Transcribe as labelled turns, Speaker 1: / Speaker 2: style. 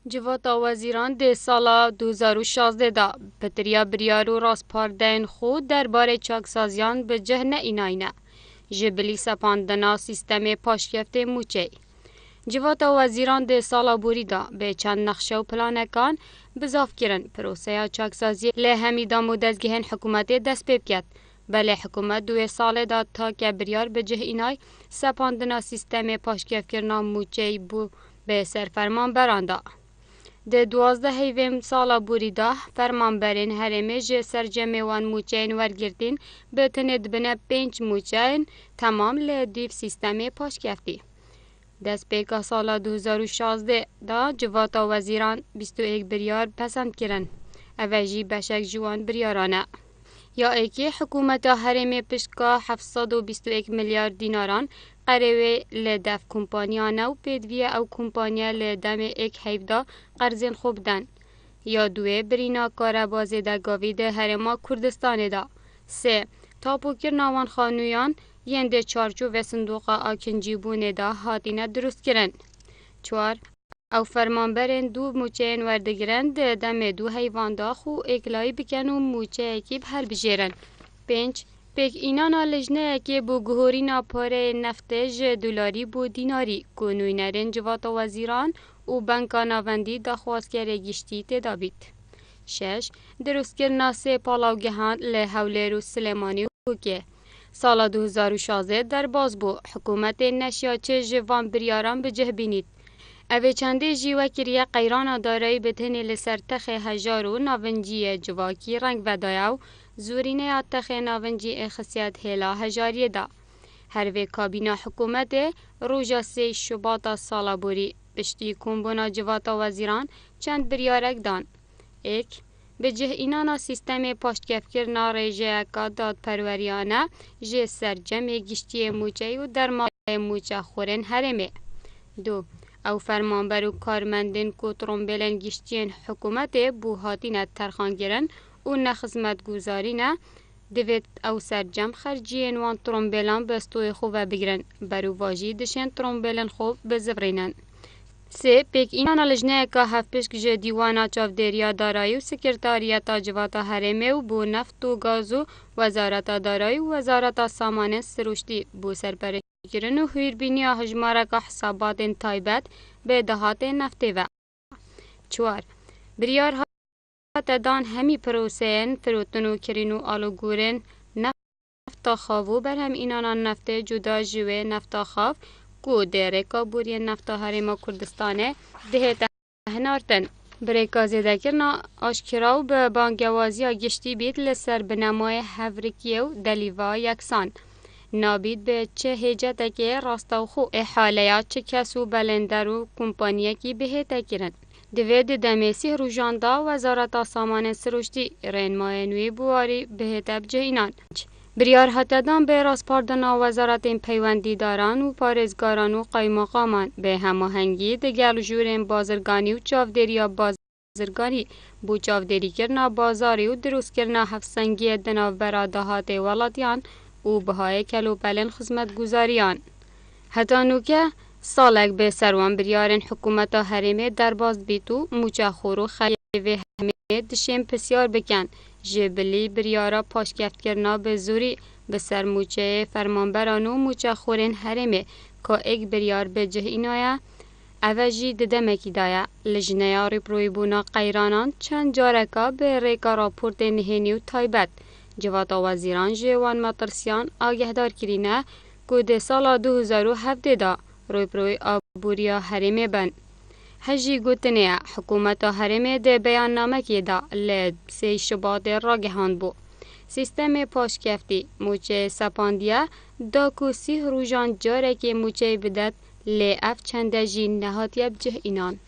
Speaker 1: جواتا وزیران ده سالا 2016 دا پتریا بریارو راسپاردین خود درباره چاکسازیان به جهن ایناینه جبلی سپاندنا سیستم پاشکفت موچه. جواتا وزیران ده سالا بوری دا به چند نقشه و پلانکان بزاف کرن پروسه چاکسازی لی همی دا مدزگهن حکومت دست پیب کد. بله حکومت 2 سال دا تا که بریار به جه اینای سپاندنا سیستم پاشکف کرنا موچه بو به سرفرمان براندا. ده 12 هیویم سالا بوریده فرمانبرین هرمی جه سرجمه وان موچین ورگردین به تند بنه 5 موچین تمام لدیف سیستم پاشکفتی. دست پیکا سالا 2016 دا جواتا وزیران 21 بریار پسند کرن. اوجی بشک جوان بریارانه. یا ایکی حکومت هرمی پشکا 721 میلیارد دیناران قروی لدف کمپانیانه و پیدویه او کمپانیا لدم ایک حیفدا قرزین خوب دن. یا دوی برینا کار بازی گاوی ده هرما کردستان دا. 3. تاپوکر ناوان خانویان ینده چارچو و صندوق آکنجی بونه دا هاتینه درست کرن. 4. او فرمانبرین 2 موچین وردگرند دم 2 حیوان دا خو اکلای بکن و موچه اکیب هر بجیرن. 5. پیک اینانا لجنه اکی بو گهورینا پاره نفتج دولاری بو دیناری کنوی نرین جواتا وزیران و بنکا ناوندی دا خواستگر گشتی تدابید. 6. دروست کرنا 3 پالاوگهان لحوله رو سلیمانی و که سال 2016 در باز بو حکومت نشیاچه جوان بریاران به جه بینید. اوه چنده جیوه کریه قیران دارایی بتنی لسر تخ هجار و ناونجی جواکی رنگ ودایو زورینه تخ ناونجی اخصیت هلا هجاریه دا. هر وی کابینا حکومت روژا 3 شباط سالا بوری پشتی کنبونا جواتا وزیران چند بریارک دان. 1. به جه اینانا سیستم پاشتکف کرنا ریجه اکا داد پروریانه جه سرجم گشتی موچه و درمان موچه خورن هرمه. 2. او فرمانبر و کارمندین کو ترومبلن گشتین حکومت بو هاتین ترخان گرن و نخزمت گوزارینه دوید او سرجم خرجین وان ترومبلان بستوی خوب بگیرن برو واجی دشن ترومبلن خوب بزورینن. 3. پیک اینانا لجنه که هفپشک جه دیوانا چافدریا دارایی و سکرتاریتا جواتا هرمه و بو نفت و گاز و وزارتا دارایی و وزارتا سامان سروشتی بو سرپره گرن و هیربینی هجماره که حسابات تایبت به دهات نفته و 4. بریار ها دان همی پروسین فروتنو کرینو آلوگورن نفتا خواهو بر هم اینانا نفته جدا جوه نفتا خواه کو ده رکابوری نفتا هرما کردستانه ده تهنارتن. بریکا زیده کرنا آشکراو به بانگوازی گشتی بید لسر بنمای هفرکیه و دلیوا یکسان. نابید به چه هجته که راستاو خو احاله چه کسو بلندر و کمپانیه کی به تکرن. دوید دمیسی روژاندا وزارت سامان سروشتی رنماینوی بواری به تبجه اینان. بریار هتدان به راسپاردنا وزارت پیوندی داران و پارزگاران و قایماقامان به هماهنگی دگل جورن بازرگانی و چاودریا بازرگانی بو چاودری کرنا بازاری و دروست کرنا هفسنگی دناو برادهات ولادیان او بهای کلو بلن خدمت گزاریان. حتی نوکه سالک به سروان بریارن حکومت هرمه در باز بیتو موچه خورو خیوه همه دشیم پسیار بکن. جبلی بریارا پاشکفت کرنا به زوری به سر موچه فرمانبرانو موچه خورن هرمه که ایک بریار به جه اینایه اوجی ددمکی دایه لجنه یاری پرویبونا قیرانان چند جارکا به ریکا راپورت نهینی و تایبت جواتا وزیران جوان مطرسیان آگهدار کرینه که ده سال 2017 دا روی پروی آبوریا هرمه بن. هجی گوتنه حکومت هرمه ده بیان نامه که دا لید 3 شباط را گهاند بو. سیستم پاشکفتی موچه سپاندیه دا که 30 روزان جاره که موچه بدد لی اف چنده جین نهاتیب جه اینان.